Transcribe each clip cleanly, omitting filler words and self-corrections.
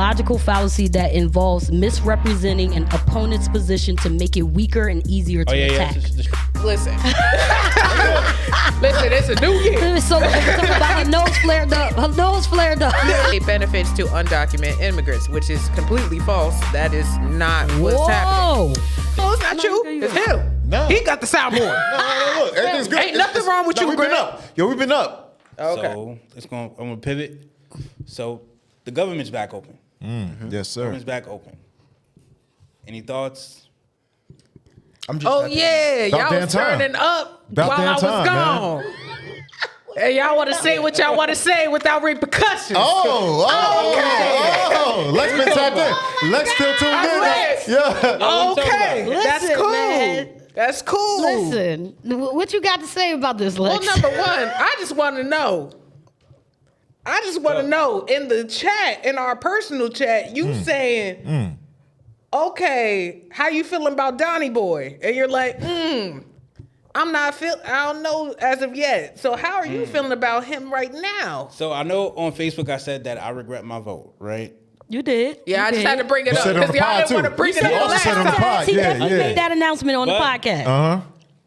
logical fallacy that involves misrepresenting an opponent's position to make it weaker and easier to attack. Listen. Listen, it's a new year. So about her nose flared up. Her nose flared up. It benefits to undocumented immigrants, which is completely false. That is not what's happening. No, it's not you. It's him. No. He got the soundboard. No, look, everything's good. Ain't nothing wrong with you, We've been Greg. up. Yo, we've been up. Okay. So I'm gonna pivot. So the government's back open. Yes, sir. Government's back open. Any thoughts? I'm just Oh yeah, About y'all damn was time. turning up About while damn I was time, gone. Hey, y'all want to say what y'all want to say without repercussions? Oh, Lex been tapped in. Lex still tuned in. Lex. Yeah. Okay, Listen, that's cool. man. That's cool. Listen, what you got to say about this, Lex? Well, number one, I just want to know. In the chat, in our personal chat, you saying, okay, how you feeling about Donnie Boy? And you're like, I don't know as of yet. So how are you feeling about him right now? So I know on Facebook I said that I regret my vote, right? You did. Yeah, You I just did. had to bring it You up said it on because the y'all pod, didn't want to too. bring it You up also last said it on the time. pod. He Yeah, definitely yeah. made that announcement on the But- podcast.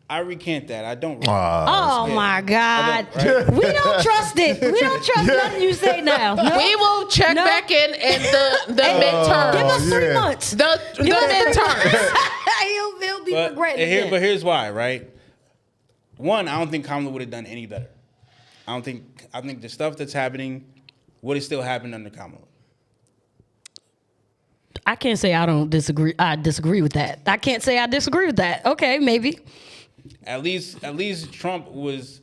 I recant that. I don't. Oh my God. Right? We don't trust it. We don't trust nothing you say now. No. We will check No. back in the midterm. Give us 3 yeah. months. The midterm. He'll be But regretting it. but here's why, right? One, I don't think Kamala would have done any better. I think the stuff that's happening would have still happened under Kamala. I can't say I don't disagree. I disagree with that. I can't say I disagree with that. Okay, maybe. At least Trump was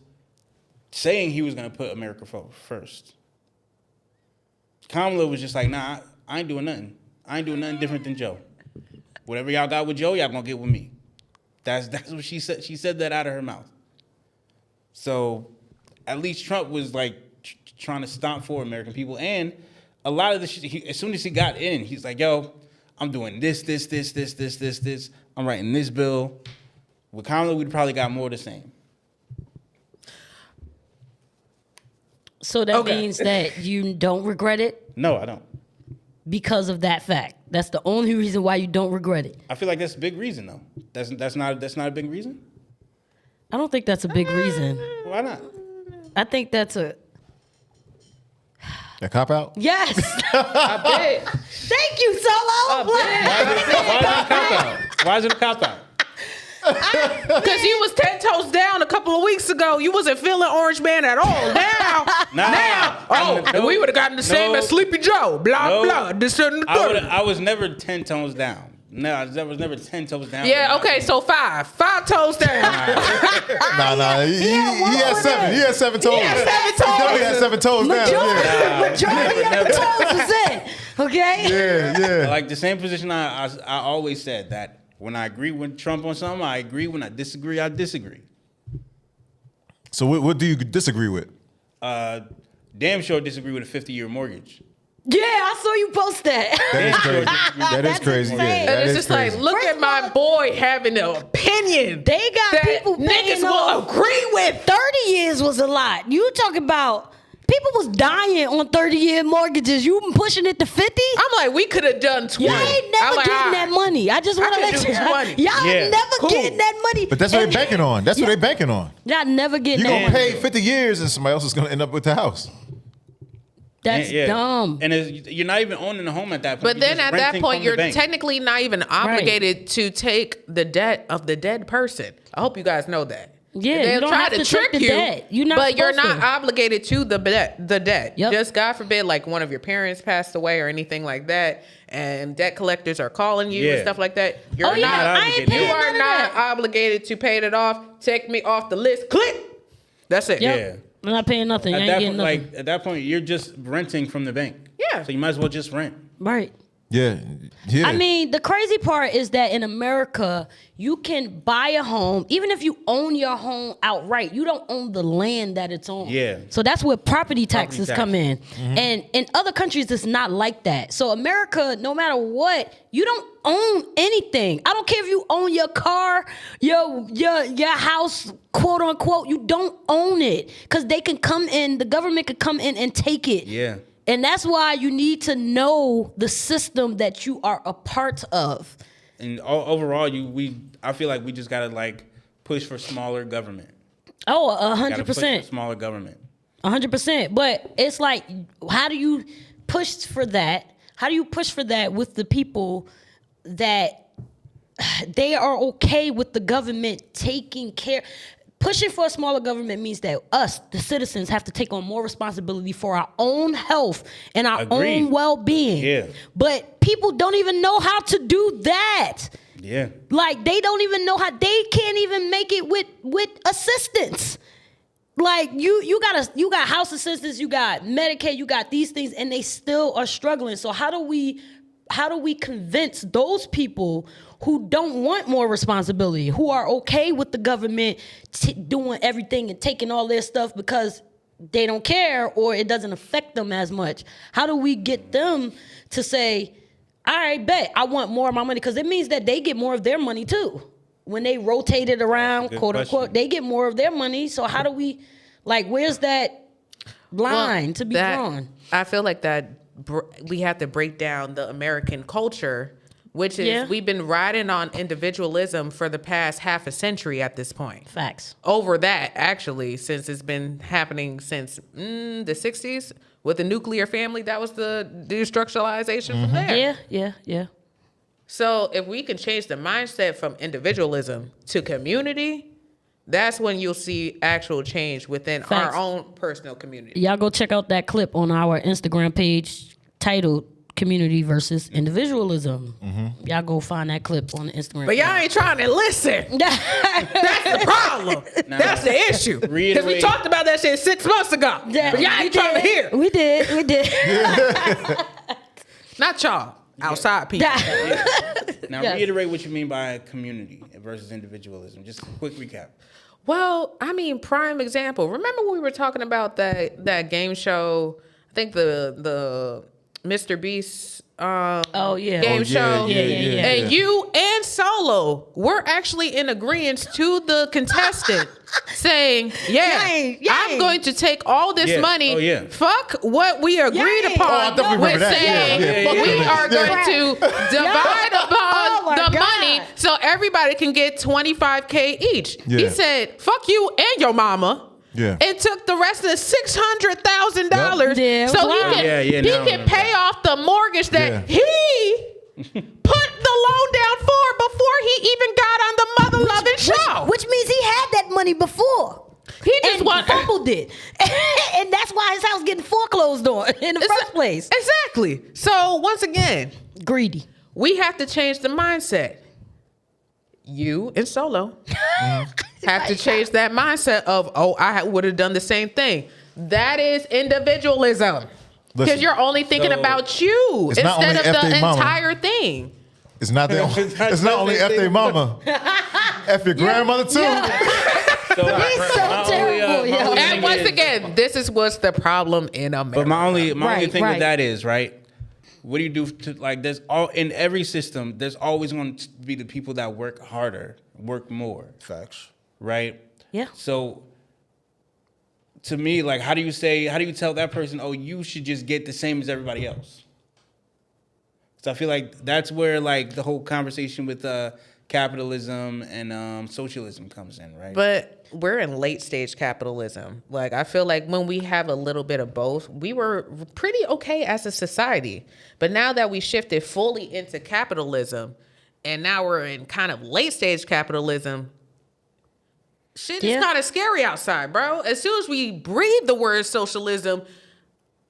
saying he was going to put America first. Kamala was just like, nah, I ain't doing nothing. I ain't doing nothing different than Joe. Whatever y'all got with Joe, y'all gonna get with me. That's what she said. She said that out of her mouth. So at least Trump was like trying to stomp for American people. And a lot of the shit, as soon as he got in, he's like, yo, I'm doing this. I'm writing this bill. With Kamala, we'd probably got more of the same. So that means that you don't regret it No, I don't. because of that fact. That's the only reason why you don't regret it. I feel like that's a big reason, though. That's not a big reason. I don't think that's a big reason. Why not? I think that's a cop out? yes. I bet. Thank you, Solo. Why is it a cop out? Because you was 10 toes down a couple of weeks ago. You wasn't feeling Orange Man at all. Now, we would have gotten the same as Sleepy Joe. Blah, blah. This and the third. I was never 10 toes down. No, I was never 10 toes down. Yeah, okay, so 5 toes down. Nah. He had 7. He had 7 toes. He had 7 He definitely had 7 toes down. Majority of the toes was in. Okay? Yeah. Like the same position I always said, that when I agree with Trump on something, I agree. When I disagree, I disagree. So what do you disagree with? Damn sure disagree with a 50-year mortgage. Yeah, I saw you post that. That is crazy. That is That's crazy. insane. Yeah, And that it's is just crazy. like, look First at of my all- boy having an opinion They got that people niggas paying will off. agree with. 30 years was a lot. You talking about people was dying on 30-year mortgages. You pushing it to 50? I'm like, we could have done 20. Y'all ain't never I'm like, getting all that right. money. I just want to I could let do you 20. Y'all Yeah. never Cool. getting that money. But that's what And- they're banking on. That's what they're banking on. Y'all never getting You're that. going to pay 50 years and somebody else is going to end up with the house. That's Yeah. dumb. And you're not even owning a home at that point. But You're then just at that renting point, from the you're bank. technically not even obligated to take the debt of the dead person. I hope you guys know that. Yeah, They'll you don't try have to to trick take the you, debt. You're not but you're supposed not to. obligated to the debt. Yep. Just God forbid, like one of your parents passed away or anything like that, and debt collectors are calling you and Yeah. stuff like that. You're Oh, yeah, not. I ain't obligated. You paying none are of not that. obligated to pay it off. Take me off the list. Click. That's it. Yep. Yeah. I'm not paying nothing. You At ain't that getting point, nothing. at that point, you're just renting from the bank. Yeah. So you might as well just rent. Right. Yeah. I mean, the crazy part is that in America, you can buy a home, even if you own your home outright, you don't own the land that it's on. Yeah. So that's where property taxes tax. come in. And in other countries, it's not like that. So America, no matter what, you don't own anything. I don't care if you own your car, your house, quote unquote, you don't own it. Because they can come in, the government could come in and take it. Yeah. And that's why you need to know the system that you are a part of. And overall, I feel like we just gotta like push for smaller government. Oh, Gotta push for 100%. smaller government. 100%. But it's like, how do you push for that? How do you push for that with the people that they are okay with the government taking care? Pushing for a smaller government means that us, the citizens, have to take on more responsibility for our own health and our Agreed. own well-being. Yeah. But people don't even know how to do that. Yeah. Like, they don't even know how. They can't even make it with assistance. Like, you got house assistance, you got Medicaid, you got these things, and they still are struggling. So how do we convince those people who don't want more responsibility, who are okay with the government doing everything and taking all their stuff because they don't care or it doesn't affect them as much? How do we get them to say, all right, bet, I want more of my money? Because it means that they get more of their money too. When they rotate it around, quote unquote, they get more of their money. So how do we, like, where's that line to be drawn? I feel like that we have to break down the American culture, which is we've been riding on individualism for the past half a century at this point. Facts. Over that, actually, since it's been happening since the 60s with the nuclear family. That was the destructuralization from there. Yeah. So if we can change the mindset from individualism to community, that's when you'll see actual change within Facts. our own personal community. Y'all go check out that clip on our Instagram page titled Community versus Individualism. Y'all go find that clip on the Instagram But y'all ain't trying to listen. That's the problem. That's the issue. Because we talked about that shit 6 months ago. Yeah, But y'all ain't trying to hear. We did. Not y'all. Outside people. Now, reiterate what you mean by community versus individualism. Just a quick recap. Well, I mean, prime example. Remember when we were talking about that game show? I think the Mr. Beast game show. Yeah. And you and Solo were actually in agreement to the contestant saying, I'm going to take all this money. Fuck what we agreed upon with saying we are going to divide upon the money so everybody can get $25K each. He said, fuck you and your mama. Yeah. It took the rest of the $600,000 so he can pay off the mortgage that he put the loan down for before he even got on the Mother Loving show. Which means he had that money before. He just fumbled it. And that's why his house getting foreclosed on in the first place. Exactly. So once again, greedy. We have to change the mindset. You and Solo have to change that mindset of, I would have done the same thing. That is individualism. Because you're only thinking about you instead of the entire thing. It's not only F their mama. F your grandmother too. He's so terrible, yo. And once again, this is what's the problem in America. But my only thing with that is, right, what do you do to, like, there's in every system, there's always going to be the people that work harder, work more. Facts. Right? Yeah. So to me, like, how do you tell that person, oh, you should just get the same as everybody else? So I feel like that's where, like, the whole conversation with capitalism and socialism comes in, right? But we're in late stage capitalism. Like, I feel like when we have a little bit of both, we were pretty okay as a society. But now that we shifted fully into capitalism and now we're in kind of late stage capitalism, shit is kind of scary outside, bro. As soon as we breathe the word socialism,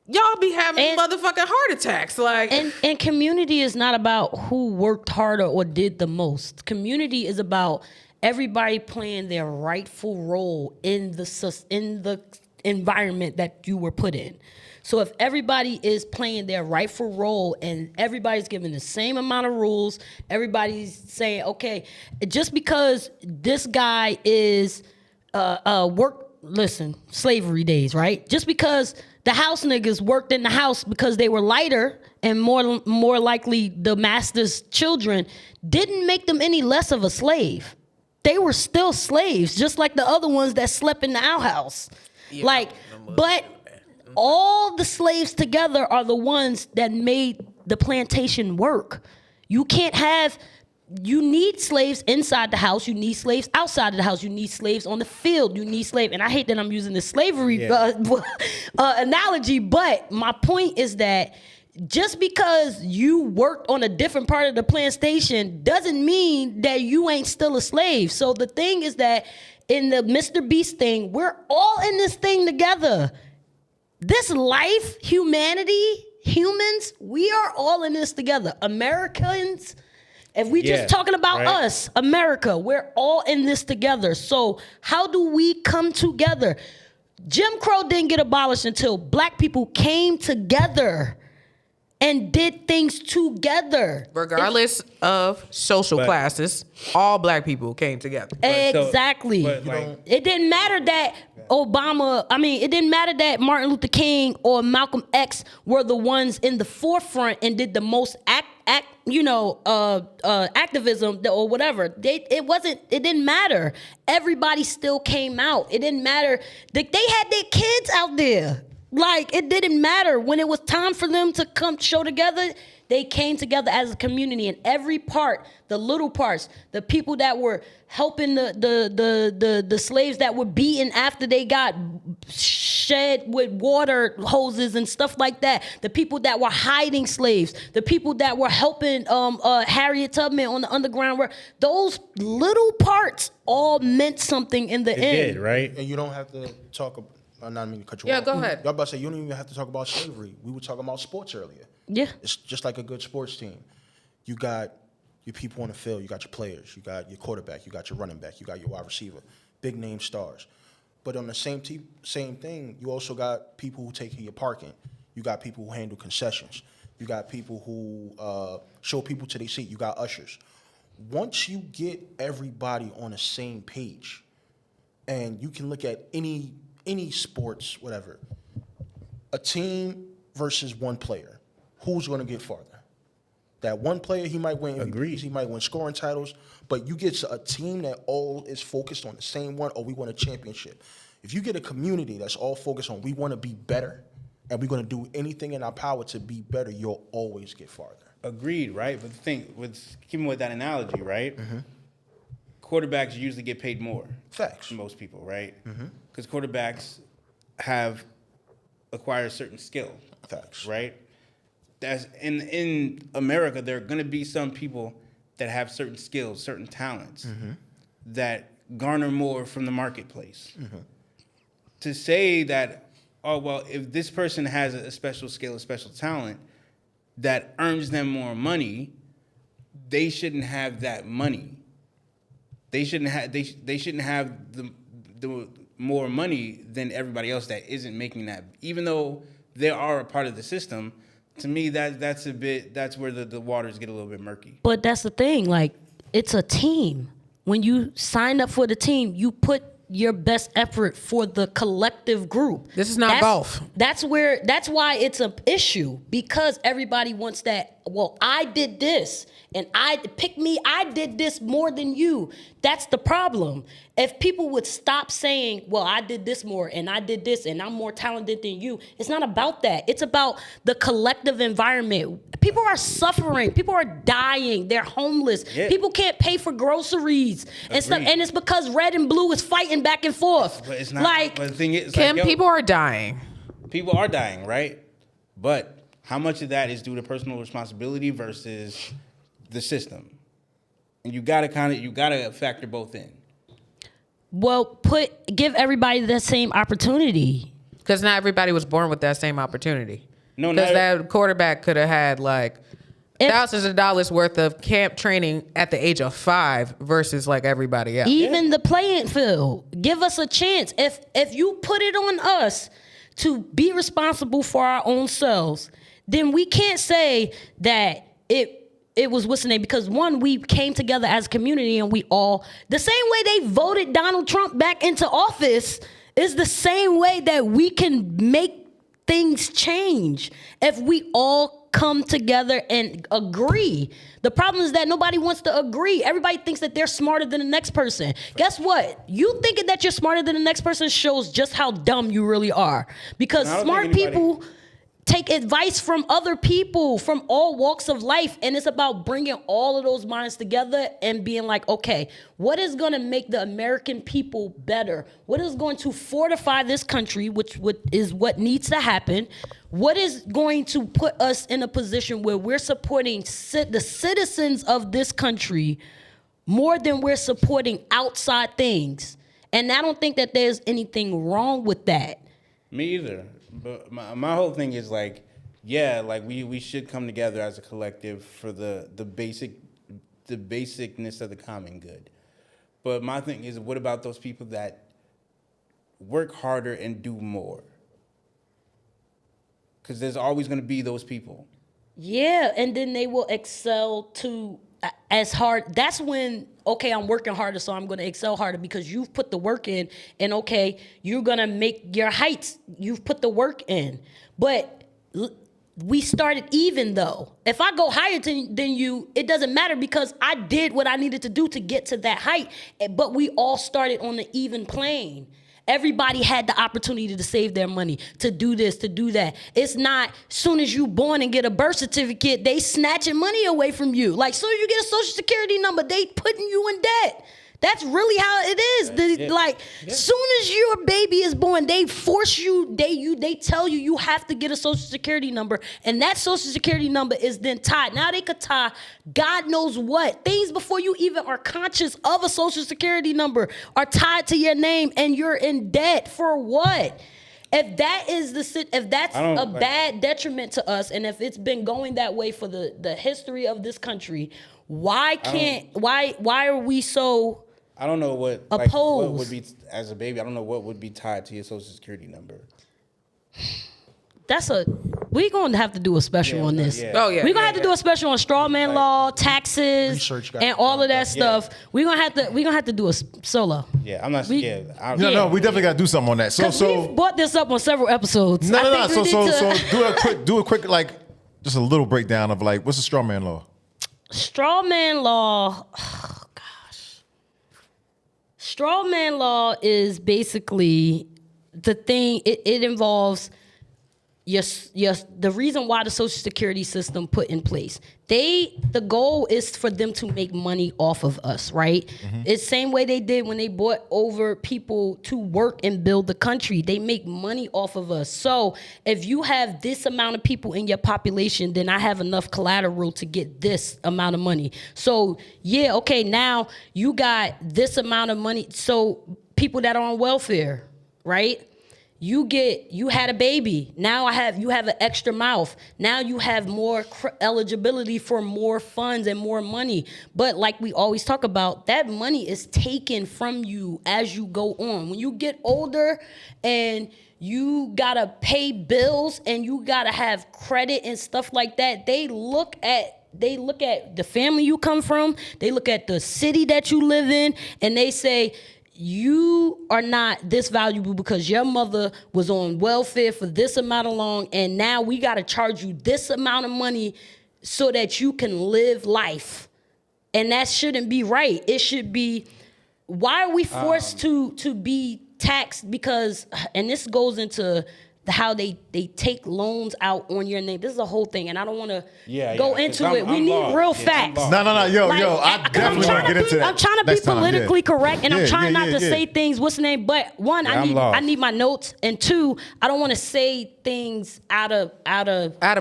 y'all be having motherfucking heart attacks. Like, and community is not about who worked harder or did the most. Community is about everybody playing their rightful role in the environment that you were put in. So if everybody is playing their rightful role and everybody's given the same amount of rules, everybody's saying, okay, just because this guy is slavery days, right? Just because the house niggas worked in the house because they were lighter and more likely the master's children didn't make them any less of a slave. They were still slaves, just like the other ones that slept in the outhouse. Yeah, but all the slaves together are the ones that made the plantation work. You can't have, you need slaves inside the house. You need slaves outside of the house. You need slaves on the field. You need slaves. And I hate that I'm using the slavery analogy, but my point is that just because you worked on a different part of the plantation doesn't mean that you ain't still a slave. So the thing is that in the Mr. Beast thing, we're all in this thing together. This life, humanity, humans, we are all in this together. Americans, if we just talking about us, America, we're all in this together. So how do we come together? Jim Crow didn't get abolished until black people came together and did things together. Regardless of social classes, all black people came together. Exactly. It didn't matter that it didn't matter that Martin Luther King or Malcolm X were the ones in the forefront and did the most activism or whatever. It didn't matter. Everybody still came out. It didn't matter. They had their kids out there. Like, it didn't matter. When it was time for them to come show together, they came together as a community. And every part, the little parts, the people that were helping the slaves that were beaten after they got shed with water hoses and stuff like that, the people that were hiding slaves, the people that were helping Harriet Tubman on the Underground Railroad, those little parts all meant something in the end. It did, right? And you don't have to talk about. I'm not meaning to cut you Yeah, off. go ahead. Y'all about to say you don't even have to talk about slavery. We were talking about sports earlier. Yeah. It's just like a good sports team. You got your people on the field. You got your players. You got your quarterback. You got your running back. You got your wide receiver. Big name stars. But on the same thing, you also got people who take care of your parking. You got people who handle concessions. You got people who show people to their seat. You got ushers. Once you get everybody on the same page, and you can look at any sports, whatever, a team versus one player, who's going to get farther? That one player, he might win MVPs, he might win scoring titles, but you get a team that all is focused on the same one, or we want a championship. If you get a community that's all focused on we want to be better, and we're going to do anything in our power to be better, you'll always get farther. Agreed, right? But the thing, keeping with that analogy, right? Quarterbacks usually get paid more. Facts. Than most people, right? Because quarterbacks have acquired certain skill. Facts. Right? That's in America, there are going to be some people that have certain skills, certain talents that garner more from the marketplace. To say that, oh, well, if this person has a special skill, a special talent that earns them more money, they shouldn't have that money. They shouldn't have the more money than everybody else that isn't making that. Even though they are a part of the system, to me that's where the waters get a little bit murky. But that's the thing, like, it's a team. When you sign up for the team, you put your best effort for the collective group. This is not golf. That's why it's an issue, because everybody wants that, well, I did this and I did this more than you. That's the problem. If people would stop saying, well, I did this more and I did this and I'm more talented than you, it's not about that. It's about the collective environment. People are suffering. People are dying. They're homeless. Yeah. People can't pay for groceries and stuff. And it's because red and blue is fighting back and forth. But it's not. Like, but the thing is, Kim, people are dying. People are dying, right? But how much of that is due to personal responsibility versus the system? And you gotta factor both in. Well, give everybody the same opportunity. Because not everybody was born with that same opportunity. No, because that quarterback could have had like thousands of dollars worth of camp training at the age of 5 versus like everybody else. Even the playing field, give us a chance. If you put it on us to be responsible for our own selves, then we can't say that it was what's the name, because one, we came together as a community and we all, the same way they voted Donald Trump back into office is the same way that we can make things change if we all come together and agree. The problem is that nobody wants to agree. Everybody thinks that they're smarter than the next person. Guess what? You thinking that you're smarter than the next person shows just how dumb you really are. Because I don't smart think anybody- people take advice from other people from all walks of life, and it's about bringing all of those minds together and being like, okay, what is going to make the American people better? What is going to fortify this country, which is what needs to happen? What is going to put us in a position where we're supporting the citizens of this country more than we're supporting outside things? And I don't think that there's anything wrong with that. Me either. But my whole thing is like, yeah, like we should come together as a collective for the basicness of the common good. But my thing is, what about those people that work harder and do more? Because there's always going to be those people. Yeah, and then they will excel to as hard. That's when, okay, I'm working harder, so I'm going to excel harder because you've put the work in, and okay, you're going to make your heights. You've put the work in. But we started even, though. If I go higher than you, it doesn't matter because I did what I needed to do to get to that height, but we all started on the even plane. Everybody had the opportunity to save their money, to do this, to do that. It's not soon as you born and get a birth certificate, they snatching money away from you. Like soon as you get a social security number, they putting you in debt. That's really how it is. Soon as your baby is born, they force you, they tell you have to get a social security number, and that social security number is then tied. Now they could tie God knows what. Things before you even are conscious of a social security number are tied to your name, and you're in debt for what? If that's a bad detriment to us, and if it's been going that way for the history of this country, why are we so I don't know what opposed? What would be as a baby. I don't know what would be tied to your social security number. We're going to have to do a special on this. Yeah. Oh, yeah. We're going to have to do a special on straw man law, taxes, Research got and all of that stuff. We're going to have to do a solo. Yeah, I'm not. We We definitely got to do something on that. Because we've brought this up on several episodes. No. I think we need to- Do a quick, like, just a little breakdown of like, what's the straw man law? Straw man law, oh gosh. Straw man law is basically the thing, it involves the reason why the Social Security system put in place. The goal is for them to make money off of us, right? Mm-hmm. It's the same way they did when they brought over people to work and build the country. They make money off of us. So if you have this amount of people in your population, then I have enough collateral to get this amount of money. So yeah, okay, now you got this amount of money. So people that are on welfare, right? You had a baby. Now you have an extra mouth. Now you have more eligibility for more funds and more money. But like we always talk about, that money is taken from you as you go on. When you get older and you gotta pay bills and you gotta have credit and stuff like that, they look at the family you come from, they look at the city that you live in, and they say, you are not this valuable because your mother was on welfare for this amount of long, and now we got to charge you this amount of money so that you can live life. And that shouldn't be right. It should be, why are we forced to be taxed? Because, and this goes into how they take loans out on your name. This is a whole thing, and I don't want to go into it. We need real facts. No. Yo, I definitely want to get into that. I'm trying to be politically correct, and I'm trying not to say things, what's the name? But one, I need my notes, and two, I don't want to say things out of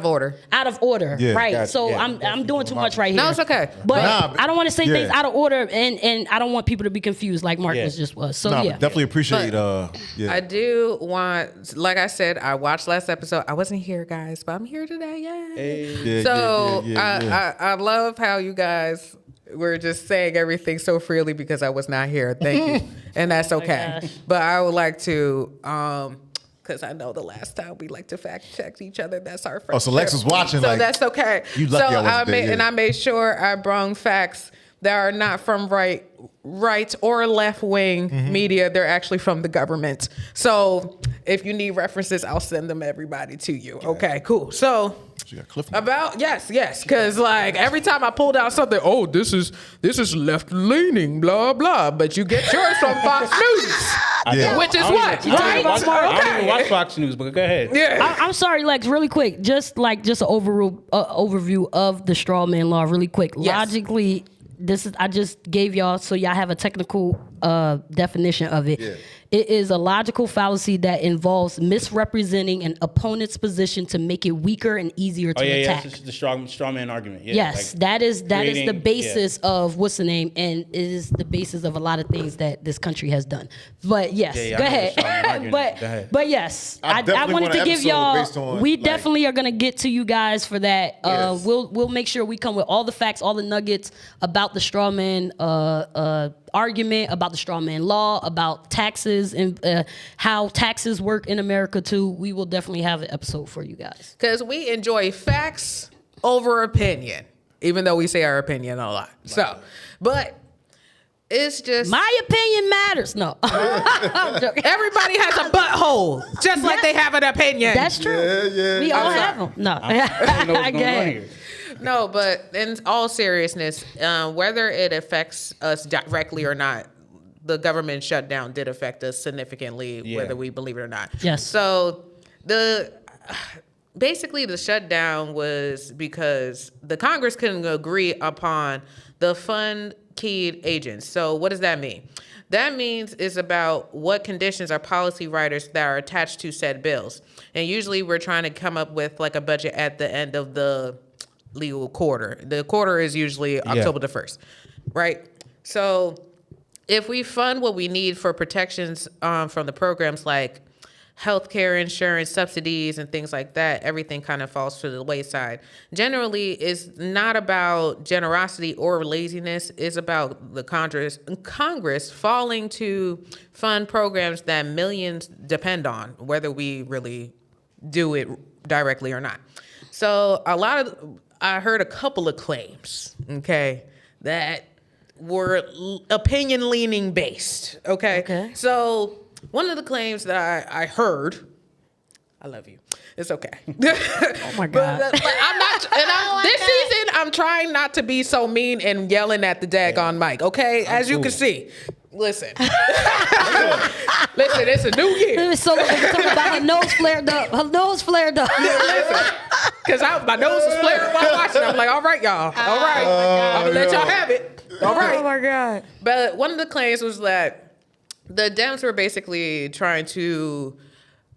order. Yeah, right? So I'm doing too much right here. No, it's okay. But I don't want to say things out of order, and I don't want people to be confused like Marcus just was. So definitely appreciate. I do want, like I said, I watched last episode. I wasn't here, guys, but I'm here today. Yay. I love how you guys were just saying everything so freely because I was not here. Thank you. And that's okay. But I would like to, because I know the last time we like to fact check each other. That's our first. Oh, so Lex was watching. So that's okay. You lucky I wasn't there, and I made sure I brought facts that are not from right or left wing media. They're actually from the government. So if you need references, I'll send them everybody to you. Okay, cool. So You got Cliff. About yes, because like every time I pulled out something, oh, this is left leaning, blah blah. But you get yours from Fox News, Yeah. which is I what, don't even- right? I don't even watch Fox News, but go ahead. Yeah. I'm sorry, Lex, really quick. Just an overview of the straw man law, really quick. Yes. Logically, I just gave y'all so y'all have a technical definition of it. Yeah. It is a logical fallacy that involves misrepresenting an opponent's position to make it weaker and easier to Oh yeah, attack. it's the straw man argument. Yeah, Yes, like that is the creating- basis of what's the name, and it is the basis of a lot of things that this country has done. But yes, Yeah, go I know the ahead. straw man argument. Go ahead. But yes, I I definitely wanted want to an give episode y'all. based on, We like- definitely are gonna get to you guys for that. Yes. We'll make sure we come with all the facts, all the nuggets about the straw man argument, about the straw man law, about taxes and how taxes work in America too. We will definitely have an episode for you guys. Because we enjoy facts over opinion, even though we say our opinion a lot. So, but it's just My opinion matters. No, I'm joking. everybody has a butthole, just like they have an opinion. That's true. Yeah. We all I'm have them. No, I don't know what's I going get on it. here. No, but in all seriousness, whether it affects us directly or not, the government shutdown did affect us significantly, Yeah. whether we believe it or not. Yes. So basically the shutdown was because the Congress couldn't agree upon the fund keyed agents. So what does that mean? That means it's about what conditions are policy writers that are attached to said bills. And usually we're trying to come up with like a budget at the end of the legal quarter. The quarter is usually October the 1st, right? So if we fund what we need for protections from the programs like healthcare insurance, subsidies, and things like that, everything kind of falls to the wayside. Generally, it's not about generosity or laziness. It's about the Congress falling to fund programs that millions depend on, whether we really do it directly or not. So I heard a couple of claims, okay, that were opinion leaning based, okay? Okay. So one of the claims that I heard, I love you. It's okay. Oh my God. But I'm not, this season, I'm trying not to be so mean and yelling at the daggone mic, okay? As you can see. Listen. Listen, it's a new year. So talking about her nose flared up. Her nose flared up. Because my nose was flaring while watching. I'm like, all right, y'all. All right. I'm going to let y'all have it. All right. Oh my God. But one of the claims was that the Dems were basically trying to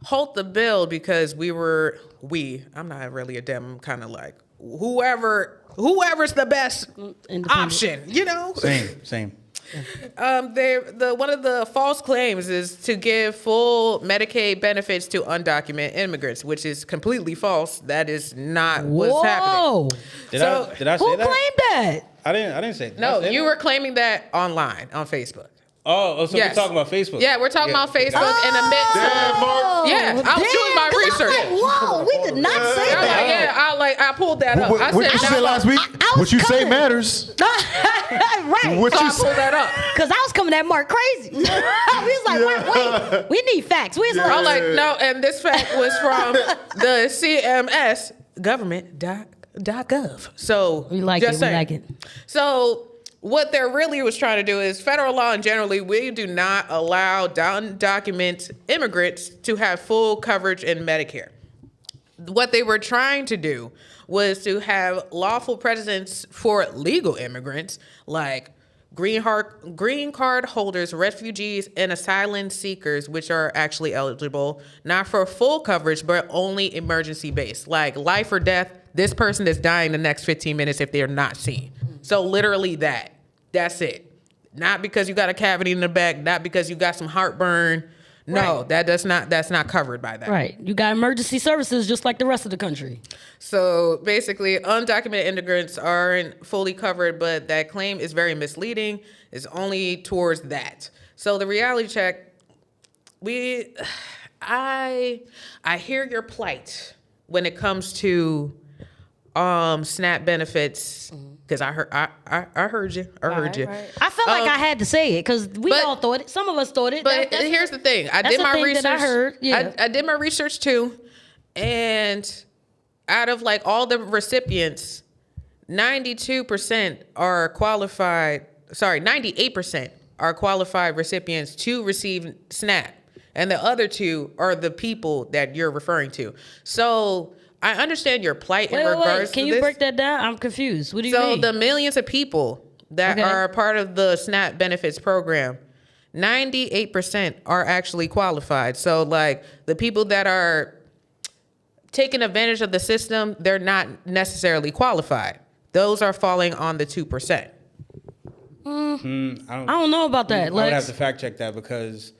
halt the bill because I'm not really a Dem, I'm kind of like whoever's the best option, you know? Same. One of the false claims is to give full Medicaid benefits to undocumented immigrants, which is completely false. That is not what's happening. Did I say Who that? claimed that? I didn't say that. No, Did I say you that? were claiming that online on Facebook. Oh, so Yes. we're talking about Facebook. Yeah, we're talking about Facebook in the midst Damn, of. Mark. Yeah, I was doing my research. Whoa, we did not say that. I pulled that up. I What you said said last week? I was What you say coming. matters. Right. What So you I pulled that up. Because I was coming at Mark crazy. We was like, wait, we need facts. We was I was like, like, no, and this fact was from the CMS government.gov. So we like just it. saying. We like it. So what they're really was trying to do is federal law and generally we do not allow undocumented immigrants to have full coverage in Medicare. What they were trying to do was to have lawful presence for legal immigrants like green card holders, refugees, and asylum seekers, which are actually eligible, not for full coverage, but only emergency based, like life or death. This person is dying the next 15 minutes if they're not seen. So literally that's it. Not because you got a cavity in the back, not because you got some heartburn. No, Right. that's not covered by that. Right. You got emergency services just like the rest of the country. So basically, undocumented immigrants aren't fully covered, but that claim is very misleading. It's only towards that. So the reality check, I hear your plight when it comes to SNAP benefits because I heard you. I felt like I had to say it because we but- all thought it. Some of us thought it. But here's the thing. I that's did the my thing research. that I heard. Yeah. I did my research too, and out of like all the recipients, 92% are qualified. Sorry, 98% are qualified recipients to receive SNAP. And the other 2 are the people that you're referring to. So I understand your plight in regards to Can you this. break that down? I'm confused. What do you So mean? the millions of people that are part of the SNAP benefits program, 98% are actually qualified. So like the people that are taking advantage of the system, they're not necessarily qualified. Those are falling on the 2%. I don't know about that, I would have Lex. to fact check that because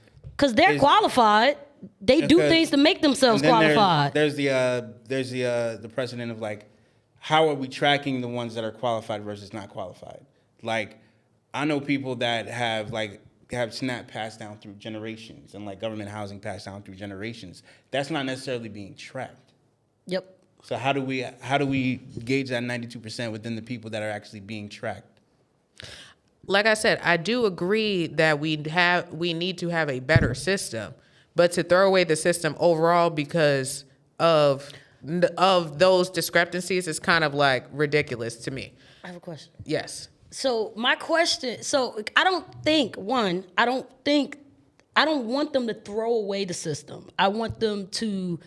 They're qualified. They do Because- things to make themselves and then qualified. There's the precedent of like, how are we tracking the ones that are qualified versus not qualified? Like, I know people that have SNAP passed down through generations and like government housing passed down through generations. That's not necessarily being tracked. Yep. So how do we gauge that 92% within the people that are actually being tracked? Like I said, I do agree that we need to have a better system, but to throw away the system overall because of those discrepancies is kind of like ridiculous to me. I have a question. Yes. So my question, I don't want them to throw away the system. I want them to,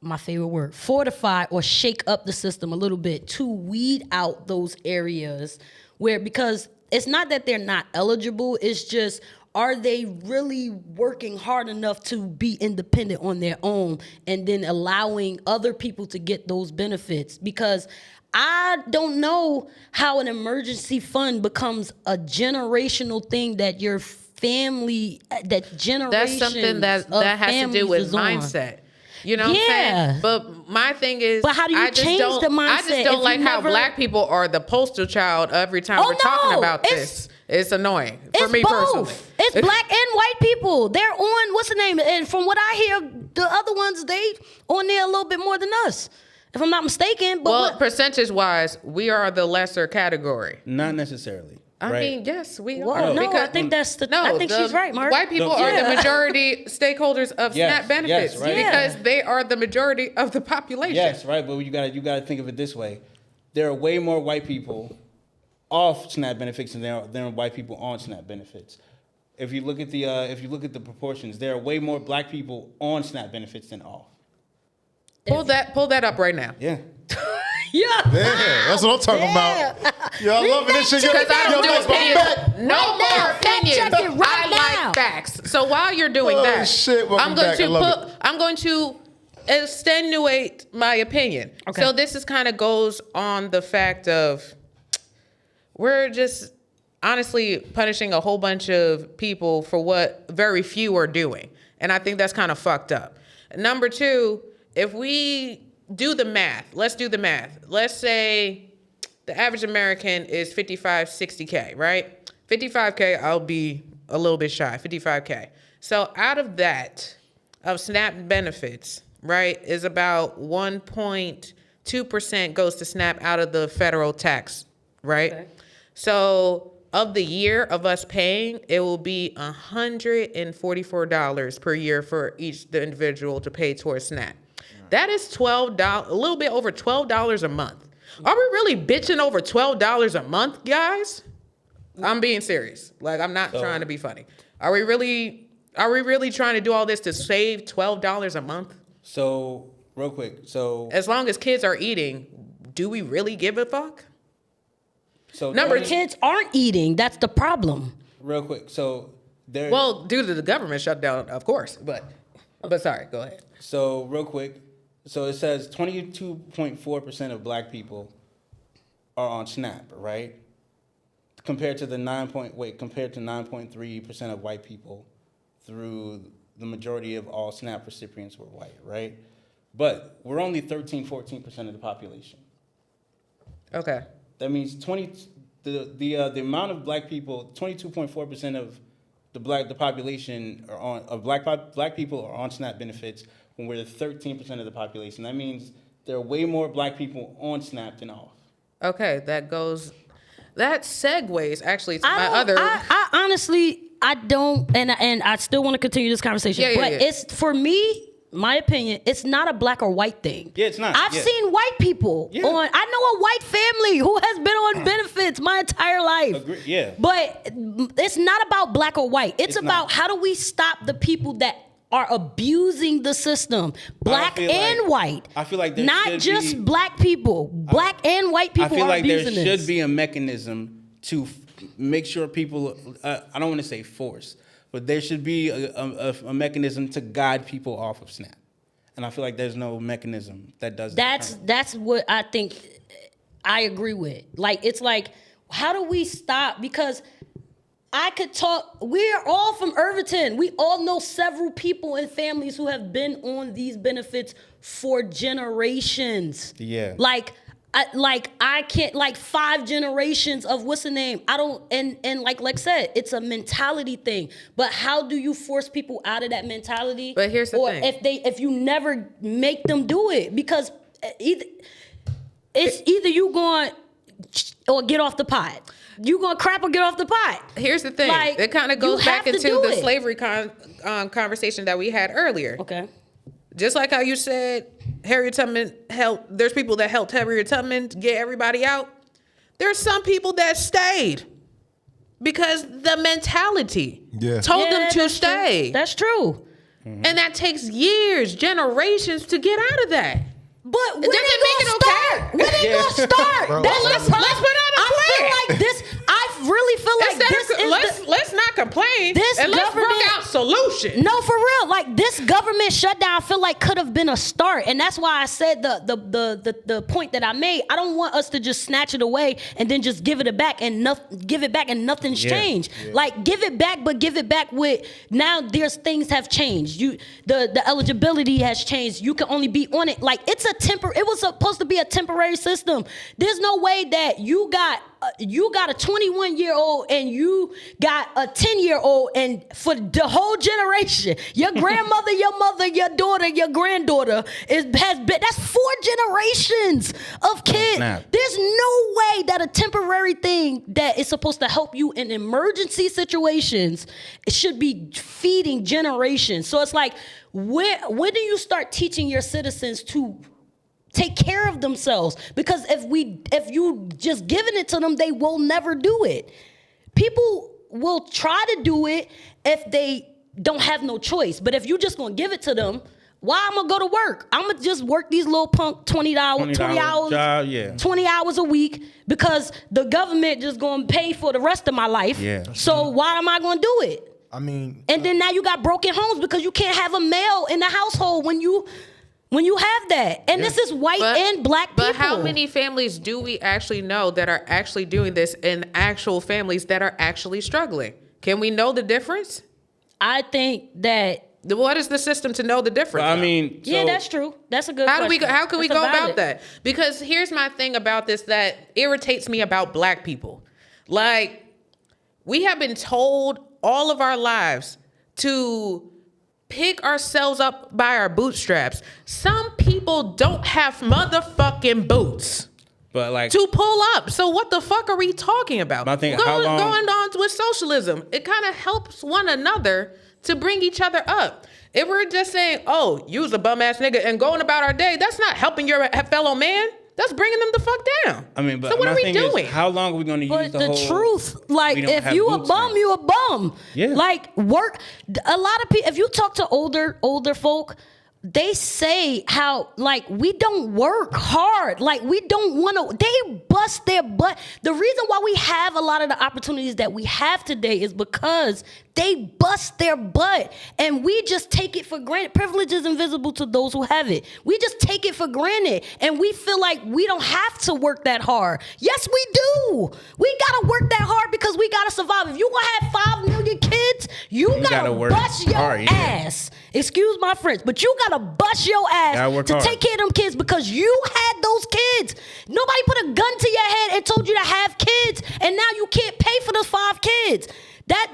my favorite word, fortify or shake up the system a little bit to weed out those areas because it's not that they're not eligible, it's just, are they really working hard enough to be independent on their own and then allowing other people to get those benefits? Because I don't know how an emergency fund becomes a generational thing that your family, that generation. That's something that has to do with mindset. You know what I'm saying? But my thing is, but how do you change the mindset? I just don't like how black people are the poster child every time we're talking about this. It's annoying for me personally. It's black and white people. They're on, what's the name? And from what I hear, the other ones, they on there a little bit more than us, if I'm not mistaken. But well, percentage-wise, we are the lesser category. Not necessarily. I right? mean, yes, we well, are. no, because, I think I think she's right, Mark. White people are the majority stakeholders of SNAP benefits right. because they are the majority of the population. Yes, right. But you gotta think of it this way: there are way more white people off SNAP benefits than there are white people on SNAP benefits. If you look at the proportions, there are way more black people on SNAP benefits than off. Pull that up right now. Yeah. Yeah. Yeah, that's what I'm talking about. Y'all loving this shit. Because I don't do Lex, my back. opinions. No more opinions. check it right I now. like facts. So while you're doing Oh, that, shit, welcome back. I love it. I'm going to extenuate my opinion. Okay. So this is kind of goes on the fact of we're just honestly punishing a whole bunch of people for what very few are doing. And I think that's kind of fucked up. Number two, if we do the math, let's do the math. Let's say the average American is 55, 60K, right? 55K, I'll be a little bit shy, 55K. So out of that, of SNAP benefits, right, is about 1.2% goes to SNAP out of the federal tax, right? Okay. So of the year of us paying, it will be $144 per year for each the individual to pay towards SNAP. That is $12, a little bit over $12 a month. Are we really bitching over $12 a month, guys? I'm being serious. Like, I'm not trying to be funny. Are we really trying to do all this to save $12 a month? So real quick, As long as kids are eating, do we really give a fuck? Kids aren't eating. That's the problem. real quick, Well, due to the government shutdown, of course. But sorry, go ahead. So real quick, so it says 22.4% of black people are on SNAP, right? Compared to 9.3% of white people, through the majority of all SNAP recipients were white, right? But we're only 14% of the population. Okay. That means the amount of black people, 22.4% of the population black people are on SNAP benefits when we're 13% of the population. That means there are way more black people on SNAP than off. Okay, that segues actually to my other. I honestly, I don't, and I still want to continue this conversation. Yeah, but yeah. it's, for me, my opinion, it's not a black or white thing. Yeah, it's not. I've Yeah. seen white people Yeah. on. I know a white family who has been on benefits my entire life. Agree, yeah. But it's not about black or white. It's about not. how do we stop the people that are abusing the system, black feel and like- white. I feel like there not should just be- black people, black and white people I feel are like there abusing should this. be a mechanism to make sure people. I don't want to say force, but there should be a mechanism to guide people off of SNAP. And I feel like there's no mechanism that does that. That's what I think I agree with. Like, it's like, how do we stop? Because I could talk, we're all from Irvington. We all know several people and families who have been on these benefits for generations. Yeah. Like I can't, like 5 generations of what's the name? I don't, and like Lex said, it's a mentality thing. But how do you force people out of that mentality? But here's the or thing. if you never make them do it, because it's either you going or get off the pot. You gonna crap or get off the pot. Here's the thing. Like, it kind of you goes back have to into do the it. slavery conversation that we had earlier. Okay. Just like how you said Harriet Tubman helped, there's people that helped Harriet Tubman to get everybody out. There's some people that stayed because the mentality told them to that's stay. True. That's true. And that takes years, generations to get out of that. But when they doesn't make gonna it okay. start? When they gonna start? Bro, That's let's the problem. put out a I feel plan. like this. I really feel like this is Let's not complain. this and let's work government- out solutions. No, for real. Like, this government shutdown, I feel like could have been a start, and that's why I said the point that I made. I don't want us to just snatch it away and then just give it back and nothing's changed. Like, give it back, but give it back with now. There's things have changed. The eligibility has changed. You can only be on it. Like, it's a It was supposed to be a temporary system. There's no way that you got a 21-year-old and you got a 10-year-old, and for the whole generation, your grandmother, your mother, your daughter, your granddaughter that's 4 generations of kids. Snap. There's no way that a temporary thing that is supposed to help you in emergency situations, it should be feeding generations. So it's like, when do you start teaching your citizens to take care of themselves? Because if you just giving it to them, they will never do it. People will try to do it if they don't have no choice. But if you just gonna give it to them, why I'm gonna go to work? I'm gonna just work these little punk 20 hours, job, yeah. 20 hours a week, because the government just gonna pay for the rest of my life. Yeah. So why am I gonna do it? I mean, And then now you got broken homes because you can't have a male in the household when you have that. And this is white and black people. But how many families do we actually know that are actually doing this, and actual families that are actually struggling? Can we know the difference? I think that What is the system to know the difference? I mean, yeah, so- that's true. That's a good How question. can we That's go a valid- about that? Because here's my thing about this that irritates me about black people. Like, we have been told all of our lives to pick ourselves up by our bootstraps. Some people don't have motherfucking boots But like, to pull up. So what the fuck are we talking about? I think how long- Going on with socialism, it kind of helps one another to bring each other up. If we're just saying, oh, you's a bum ass nigga and going about our day, that's not helping your fellow man. That's bringing them the fuck down. I mean, but so what my are we thing doing? is, how long are we going to use But the the whole? truth, like, we don't if have you a boots bum, thing? you a bum. Yeah. Like, work. A lot of people, if you talk to older folk, they say how, like, we don't work hard. Like, we don't want to, they bust their butt. The reason why we have a lot of the opportunities that we have today is because they bust their butt, and we just take it for granted. Privilege is invisible to those who have it. We just take it for granted, and we feel like we don't have to work that hard. Yes, we do. We gotta work that hard because we gotta survive. If you gonna have 5 million kids, you gotta gotta work bust your hard, yeah. ass. Excuse my French, but you gotta bust your ass Gotta work to hard. take care of them kids because you had those kids. Nobody put a gun to your head and told you to have kids, and now you can't pay for those 5 kids.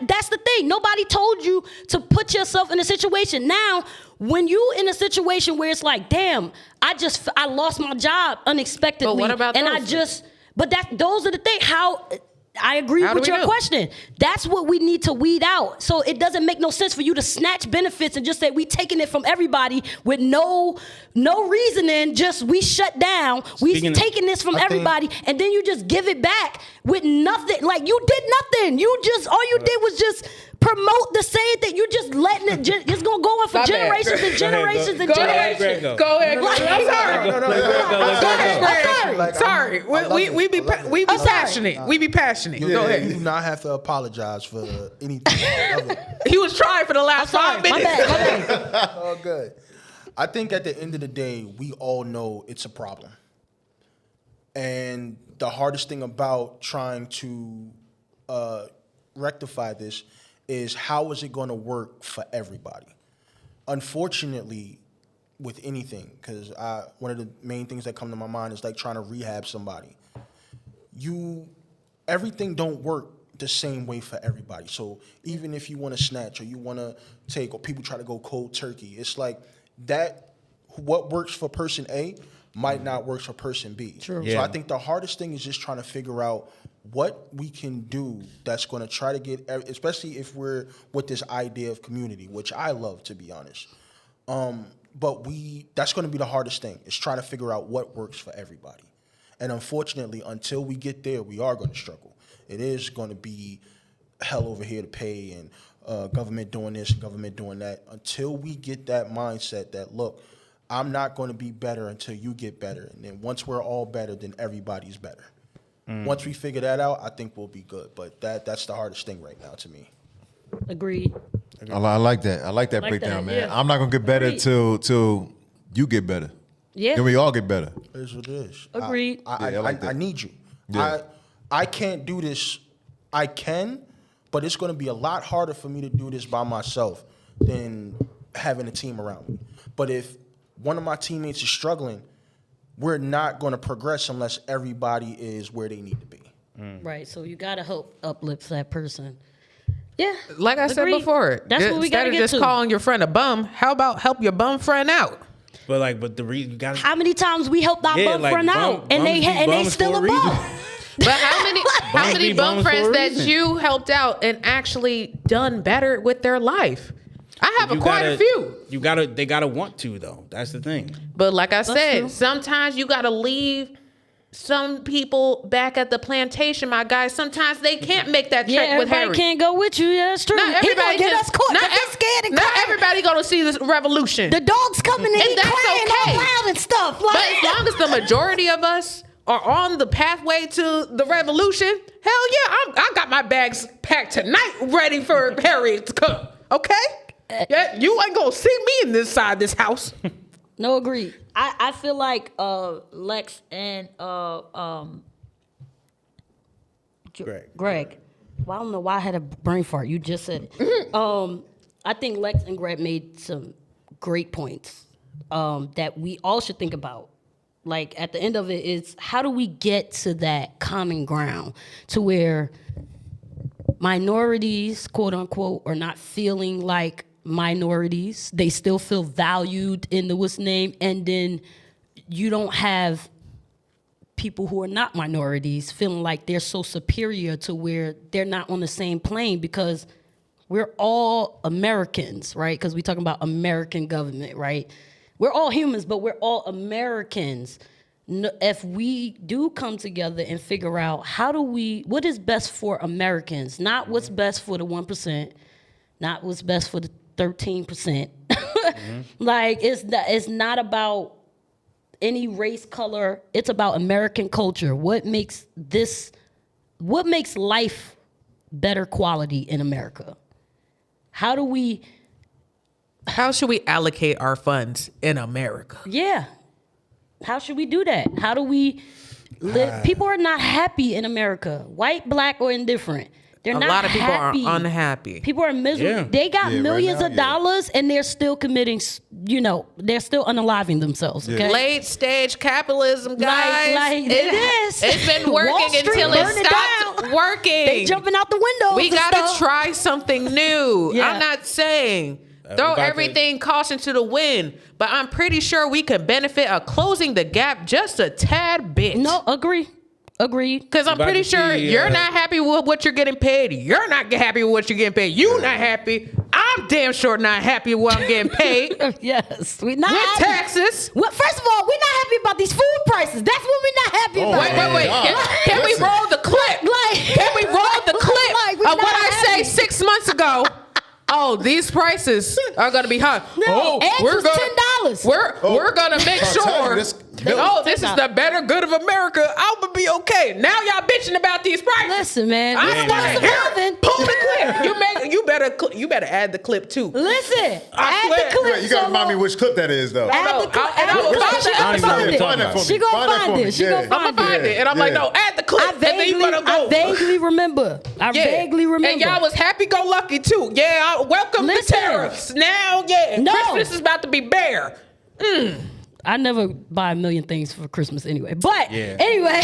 That's the thing. Nobody told you to put yourself in a situation. Now, when you in a situation where it's like, damn, I lost my job unexpectedly. But what about and those? those are the things. I agree How do with we your do? question. That's what we need to weed out. So it doesn't make no sense for you to snatch benefits and just say we taking it from everybody with no reasoning. Just we shut down. Speaking of- Taking this from I think- everybody, and then you just give it back with nothing. Like you did nothing. You just all you did was just promote the same thing. You just letting it. It's gonna go on for My bad. generations and generations and Go ahead, generations. Greg, Go ahead. Like- I'm sorry. No, Go ahead, Greg. Like, Sorry. I love We it. be I love we it. be I'm sorry. passionate. We be passionate. You, Go you ahead. do not have to apologize for anything. I love it. He was trying for the last Sorry, 5 my minutes. bad, my bad. All good. I think at the end of the day, we all know it's a problem. And the hardest thing about trying to rectify this is how is it going to work for everybody? Unfortunately, with anything, because one of the main things that come to my mind is like trying to rehab somebody. Everything don't work the same way for everybody. So even if you want to snatch or you want to take, or people try to go cold turkey, it's like that. What works for person A might not work for person B. True. So Yeah. I think the hardest thing is just trying to figure out what we can do that's going to try to get, especially if we're with this idea of community, which I love, to be honest. But that's going to be the hardest thing, is trying to figure out what works for everybody. And unfortunately, until we get there, we are going to struggle. It is going to be hell over here to pay, and government doing this and government doing that. Until we get that mindset that, look, I'm not going to be better until you get better. And then once we're all better, then everybody's better. Once we figure that out, I think we'll be good. But that's the hardest thing right now to me. Agreed. I like that. I like that Like breakdown, that, man. yeah. I'm not gonna get better Agreed. till you get better. Yeah. Then we all get better. It is what it is. Agreed. I like that. I need you. Yeah. I can't do this. I can, but it's going to be a lot harder for me to do this by myself than having a team around me. But if one of my teammates is struggling, we're not going to progress unless everybody is where they need to be. Right. So you gotta help uplift that person. Yeah. Like I said Agreed. before, That's what we instead gotta of get just to. calling your friend a bum, how about help your bum friend out? But the reason you got How many times we helped our Yeah, bum like, friend out, and bums be they bums still for a a reason. bum. But how many Bums be bum bums for friends a that reason. you helped out and actually done better with their life? I have You quite a few. They gotta want to though. That's the thing. But like I said, true. sometimes you gotta leave some people back at the plantation, my guys. Sometimes they can't make that Yeah, trek with everybody Harry. can't go with you. Yeah, that's true. Not He everybody gonna get can- us caught. Not, 'cause he's scared and not crying. everybody gonna see this revolution. The dog's coming in, And he that's crying okay. all loud and stuff. But Like, as long as the majority of us are on the pathway to the revolution, hell yeah, I got my bags packed tonight, ready for Harriet to come. Okay? Yeah, you ain't gonna see me in this side of this house. no, agreed. I feel like Lex and Greg. Well, I don't know why I had a brain fart. You just said it. I think Lex and Greg made some great points that we all should think about. Like at the end of it is how do we get to that common ground to where minorities, quote unquote, are not feeling like minorities. They still feel valued in the what's name, and then you don't have people who are not minorities feeling like they're so superior to where they're not on the same plane because we're all Americans, right? Because we're talking about American government, right? We're all humans, but we're all Americans. If we do come together and figure out what is best for Americans, not what's best for the 1%, not what's best for the 13%. Like it's not about any race, color. It's about American culture. What makes life better quality in America? How How should we allocate our funds in America? Yeah. How should we do that? How do we live? People are not happy in America, white, black, or indifferent. They're A not lot of people happy. are unhappy. People are miserable. Yeah. They got Yeah, right millions now, of yeah. dollars and they're still committing, they're still unaliving themselves, okay? Late stage capitalism, guys. Like it is. It's been Wall working Street until it burned stopped down. working. They jumping out the windows. We and gotta stuff. try something new. Yeah. I'm not saying we throw about to- everything caution to the wind, but I'm pretty sure we could benefit of closing the gap just a tad bit. No, agree. Agreed. Because I'm About pretty to sure see, you're not happy with what you're getting paid. You're not happy with what you're getting paid. You not happy. I'm damn sure not happy with what I'm getting paid. Yes, we not With happy. taxes. Well, first of all, we're not happy about these food prices. That's what we're not happy Oh, about. Wait. Can we roll the clip? Can we roll the clip Like, we of what not I happy. say 6 months ago? Oh, these prices are gonna be high. No, oh, eggs was $10. We're gonna make I'm telling sure. you, this- Oh, this is the better good of America. I'm gonna be okay. Now y'all bitching about these prices. Listen, man. I We're don't still want to hear surviving. it. Pull the clip. You better add the clip too. Listen, I add swear. the clip. You gotta remind me Solo. which clip that is, though. Add No, the clip. and I was about to- I don't even know what you're talking Find that about. for me. She gonna Find that find for it. me. She Yeah. gonna I'm gonna find it, and I'm like, no, add the clip, I and then you vaguely, better go. I vaguely remember. I vaguely remember. And y'all was happy-go-lucky too. Yeah, welcome Listen. to tariffs. Now, yeah, No. Christmas is about to be bare. I never buy a million things for Christmas anyway. But Yeah. anyway,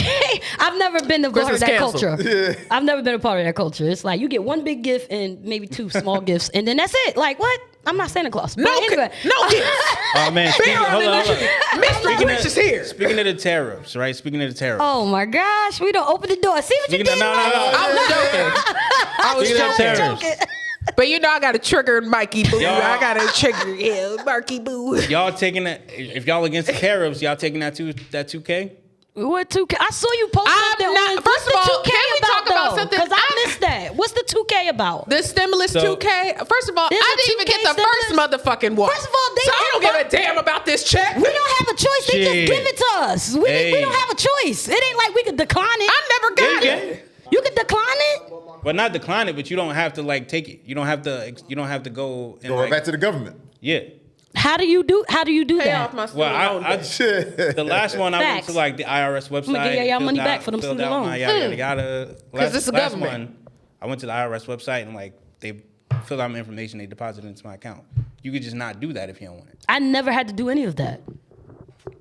I've never been a part of Christmas that canceled. culture. I've never been a part of that culture. It's like you get one big gift and maybe two small gifts, and then that's it. Like what? I'm not Santa Claus. But No, anyway. no gifts. Oh man, Hold on. Mr. Grinch is here. Speaking of the tariffs, right? Speaking of the tariffs. Oh my gosh, we don't open the door. See what you Speaking did? of, no. I was joking. I was Speaking of joking. tariffs, But you know I got to trigger Mikey Boo. Y'all- I got to trigger Marky Boo. y'all taking that? If y'all against the tariffs, y'all taking that 2K? What 2K? I saw you post I'm something. not- on- first what's of the all, 2K can we talk about though? something? 'Cause I missed that. What's the 2K about? The stimulus So- 2K. First of all, There's I a didn't even 2K get the first stimulus? motherfucking one. First of all, they so I don't give a inbox- damn about this check. We don't have a choice. They Shit. just give it to us. We Hey. don't have a choice. It ain't like we could decline it. I never got Yeah, it. You could decline it. But not decline it, but you don't have to like take it. You don't have to. You don't have to go and Go right like, back to the government. yeah. How do you do Pay that? off my Well, student loan I debt. Shit. the last one I went Facts. to like the IRS website. I'ma give y'all money filled back for them filled student out my loans. yada yada. Because it's the last government. one, I went to the IRS website and like they filled out my information. They deposited it into my account. You could just not do that if you don't want it. I never had to do any of that.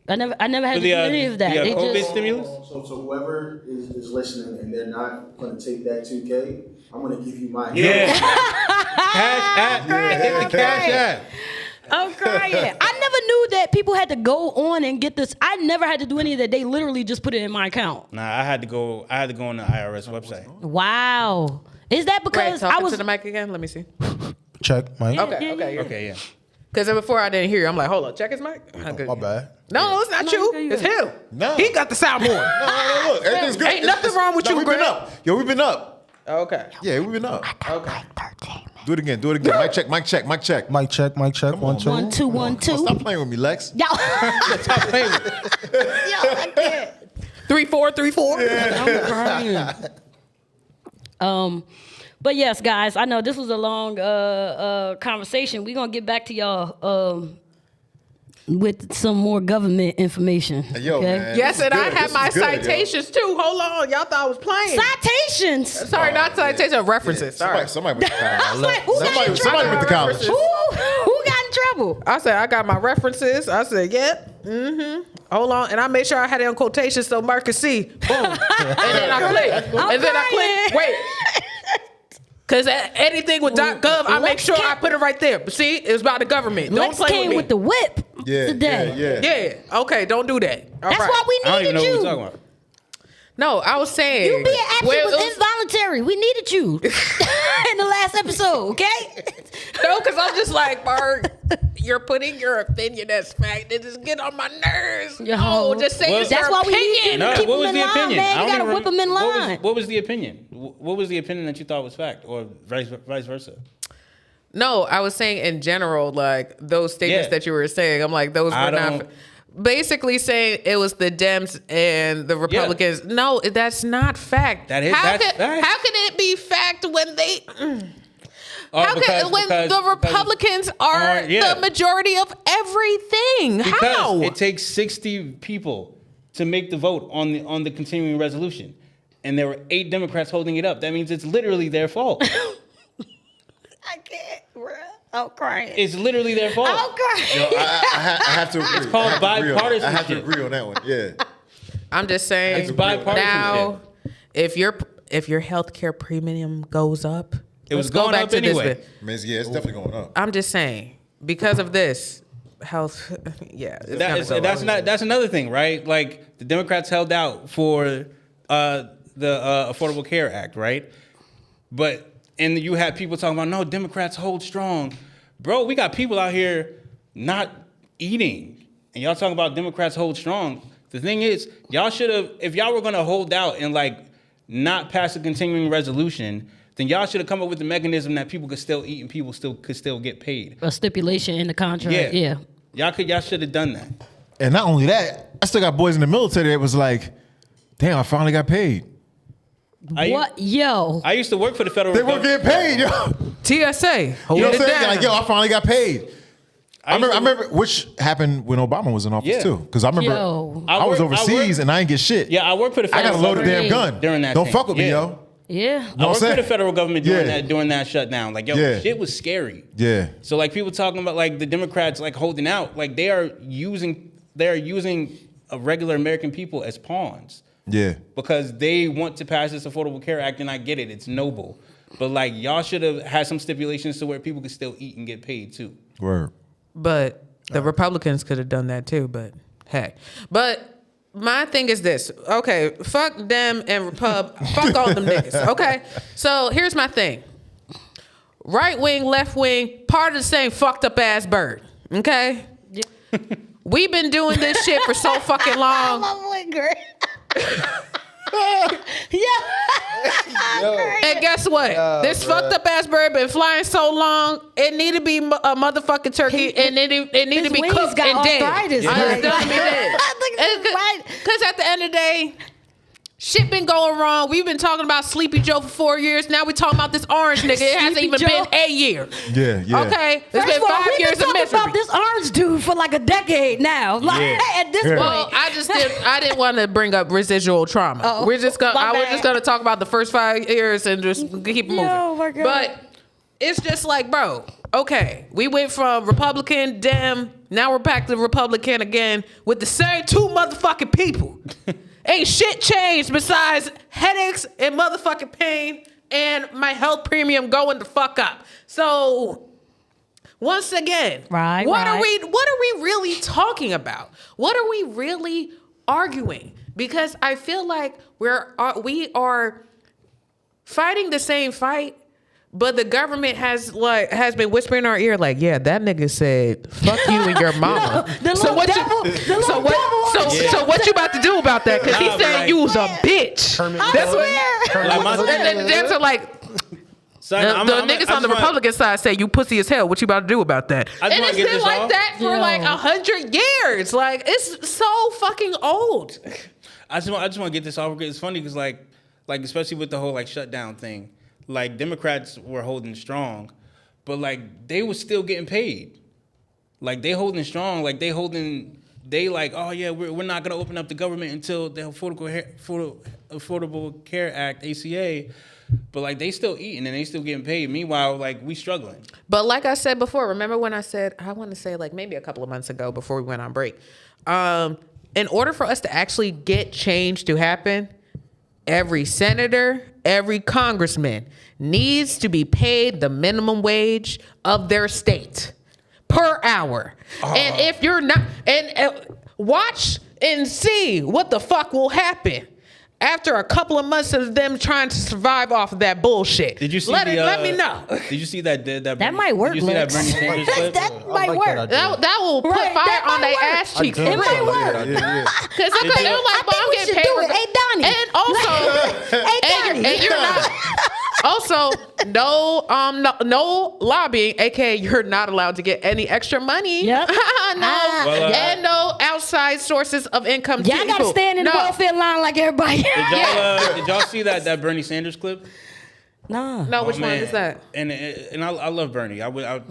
I never had For to do any of that. the They COVID just, stimulus. So whoever is listening and they're not going to take that 2K, I'm going to give you my Yeah. Cash app. Hit the cash app. I'm crying. I never knew that people had to go on and get this. I never had to do any of that. They literally just put it in my account. Nah, I had to go on the IRS website. Wow. Is that Right, because I talking was to the mic again. Let me see. Check, Mike. Okay. Okay, yeah. Because before I didn't hear you, I'm like, hold on, check his mic. Okay. My bad. No, it's not you. you It's good. him. No. He got the soundboard. No, look, everything's good. Ain't nothing wrong with you, We've been Greg. up. Yo, we've been up. Okay. Yeah, we've been up. Okay. Do it again. Mic check. Mic check. Mic check. 1 2. 1 2 1 2. Stop playing with me, Lex. Yo. Yo, I can't. 3 4 3 4. I'm crying. But yes, guys, I know this was a long conversation. We're gonna get back to y'all with some more government information. Hey, yo, okay? man. Yes, This is and I good. have This my is good, yo. citations too. Hold on, y'all thought I was playing. Citations. Sorry, not citations, references. Sorry. Somebody with the I was college. like, who got in Somebody trouble? with the college. Who got in trouble? I said I got my references. I said, yep. Hold on, and I made sure I had it on quotations so Mark could see. Boom. And then I clicked. I'm And then I crying. clicked. Wait. Because anything with .gov, I make Lex sure came- I put it right there. But see, it was about the government. Don't Lex play came with with me. the whip today. Yeah. Okay. Don't do that. All That's right. why we I don't even needed know what you. we're talking about. No, I was saying. You being absent Well, was it was- involuntary. We needed you in the last episode, okay? No, because I'm just like, Mark, you're putting your opinion as fact. It just get on my nerves. Yo. No, just say Well, it's That's your why we need opinion. you. No, Keep what them was in the line, opinion? man. You I don't gotta even whip them in remember- line. What was the opinion? What was the opinion that you thought was fact, or vice versa? No, I was saying in general, like those statements Yeah. that you were saying. I'm like, those I were not. don't- Basically saying it was the Dems and the Republicans. No, that's not fact. That is- How that's can, fact. How can it be fact when they? Oh, How can when the Republicans are yeah. the majority of everything? Because How? it takes 60 people to make the vote on the continuing resolution, and there were 8 Democrats holding it up. That means it's literally their fault. I can't, bro. I'm crying. It's literally their fault. I'm crying. Yo, I have to agree. It's called I have to agree on- bipartisanship. I have to agree on that one. Yeah. I'm just saying. It's bipartisanship. Now, if your healthcare premium goes up, It was let's go going back up to anyway. this. I mean, yeah, it's definitely going up. I'm just saying because of this health. Yeah, it's gonna go up. That's another thing, right? Like the Democrats held out for Affordable Care Act, right? And you had people talking about, no, Democrats hold strong. Bro, we got people out here not eating. And y'all talking about Democrats hold strong. The thing is, y'all should have, if y'all were going to hold out and like not pass a continuing resolution, then y'all should have come up with a mechanism that people could still eat and people could still get paid. A stipulation in the contract. Yeah. Y'all should have done that. And not only that, I still got boys in the military that was like, damn, I finally got paid. What? Yo. I used to work for the federal They weren't government. getting paid, yo. TSA. You know Hold what it I'm saying? down. Like, yo, I finally got paid. I used to- remember, which happened when Obama was in office Yeah. too. Because I remember Yo. I was I overseas worked- and I didn't get shit. Yeah, I worked for the I federal got a loaded government damn gun. during that Don't thing. fuck with me, Yeah. yo. Yeah. Know I what I'm worked for saying? the federal government during Yeah. that shutdown. Like, yo, Yeah. shit was scary. Yeah. So like people talking about like the Democrats like holding out, like they are using regular American people as pawns Yeah. because they want to pass this Affordable Care Act, and I get it, it's noble, but like y'all should have had some stipulations to where people could still eat and get paid too. Word. But the Republicans could have done that too, but hey. But my thing is this. Okay, fuck them and fuck all them niggas. Okay? So here's my thing. Right wing, left wing, part of the same fucked up ass bird. Okay? We've been doing this shit for so fucking long. My boy Greg. And guess what? This fucked up ass bird been flying so long, it need to be a motherfucking turkey, and it need his to be wings cooked got and dead. arthritis, I like- understand me dead. Right. Because at the end of the day, shit been going wrong. We've been talking about Sleepy Joe for 4 years. Now we talking about this orange nigga. It hasn't Sleepy even Joe? been a year. Yeah, yeah. Okay? It's First been of all, 5 we've years been of talking misery. about this orange dude for like a decade now. Like at this Yeah. point. Well, I didn't want to bring up residual trauma. Oh, We're just gonna my I was bad. just gonna talk about the first 5 years and just keep moving. Oh, my God. But it's just like, bro, okay, we went from Republican, Dem, now we're back to Republican again with the same 2 motherfucking people. Ain't shit changed besides headaches and motherfucking pain and my health premium going the fuck up. So once again, what are we really talking about? What are we really arguing? Because I feel like we are fighting the same fight, but the government has been whispering in our ear like, yeah, that nigga said, fuck you and your mama. So what you about to do about that? Because he Nah, said like- you was a bitch. That's what. Like my- And then so like Son, the niggas on the Republican side say you pussy as hell. What you about to do about that? I just And wanna it's get been this like off. that for like 100 years. Like it's so fucking old. I just want to get this off. It's funny because like especially with the whole like shutdown thing, like Democrats were holding strong, but like they was still getting paid. Like they holding strong. Like they like, oh yeah, we're not gonna open up the government until the Affordable Care Act (ACA). But like they still eating and they still getting paid. Meanwhile, like we struggling. But like I said before, remember when I said, I want to say like maybe a couple of months ago before we went on break, in order for us to actually get change to happen, every senator, every congressman needs to be paid the minimum wage of their state per hour. And if you're not, watch and see what the fuck will happen after a couple of months of them trying to survive off of that bullshit. Did you see let me know. Did you see that might work, Did you see that Lex. Bernie Sanders clip? That might like work. that idea. That will put Right, fire that on might their work. ass cheeks. It might work. Because they're like, I but think I'm we getting should paid. do it. Hey, Donnie. And also, Hey, Donnie. and you're not. Also, no lobbying, aka you're not allowed to get any extra money. Yep. And no outside sources of income. Y'all gotta stand in the welfare line like everybody. Did y'all see that Bernie Sanders clip? Nah. No, which Oh, one man. is that? And I love Bernie.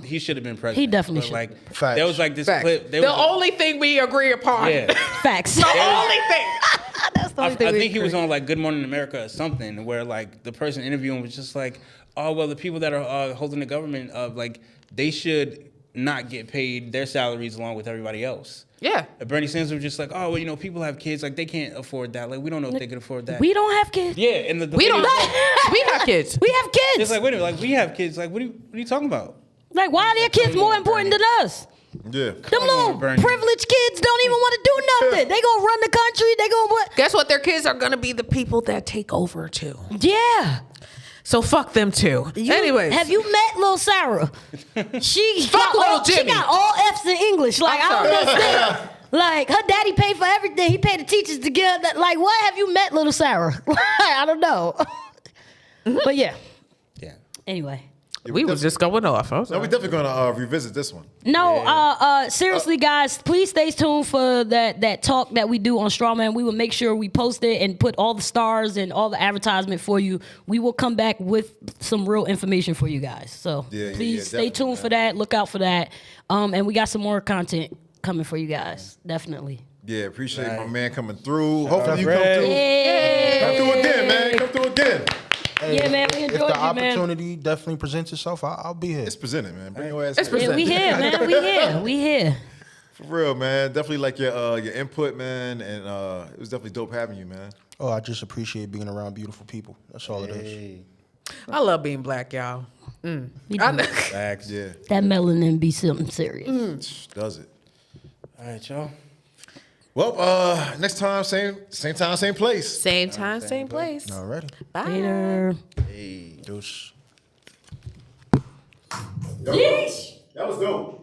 he should have been president. He definitely But, should. Like Facts. there was like this Facts. clip. The only thing we agree upon. Yeah. Facts. The only thing. That's the I only thing we think he was agree. on like Good Morning America or something where like the person interviewing was just like, oh well, the people that are holding the government like they should not get paid their salaries along with everybody else. Yeah. And Bernie Sanders was just like, oh well, people have kids, like they can't afford that. Like we don't know if they can afford that. We don't have kids. Yeah, and the We don't. lady was like- We got kids. We have kids. It's like wait a minute, like we have kids. Like what are you talking about? Like, why are their kids more important than us? Yeah. Them little Bernie. privileged kids don't even want to do nothing. They gonna run the country. They gonna what? Guess what? Their kids are gonna be the people that take over too. Yeah. So fuck them too. Anyways, Have you met little Sarah? She Fuck little She Jimmy. got all F's in English. Like, I don't understand. Like, her daddy paid for everything. He paid the teachers to give that. Like, what have you met little Sarah? I don't know. But yeah. Yeah. Anyway. we was just going off. No, we definitely gonna revisit this one. No, seriously, guys, please stay tuned for that talk that we do on Strawman. We will make sure we post it and put all the stars and all the advertisement for you. We will come back with some real information for you guys. So please stay tuned for that. Look out for that. And we got some more content coming for you guys. Definitely. Yeah, appreciate my man coming through. Hopefully you come through. Yeah. Come through again, man. Come through again. Yeah, man, we If enjoyed the you, man. opportunity definitely presents itself, I'll be here. It's presented, man. Bring your ass It's here. Yeah, we here, man. We here. We here. For real, man. Definitely like your input, man. And it was definitely dope having you, man. Oh, I just appreciate being around beautiful people. That's all it is. I love being black, y'all. We I do. know. Facts. Yeah. That melanin be something serious. Does it. All right, y'all. Well, next time, same time, same place. Same time, same place. Alrighty. Bye. Later. Deuce. That was dope.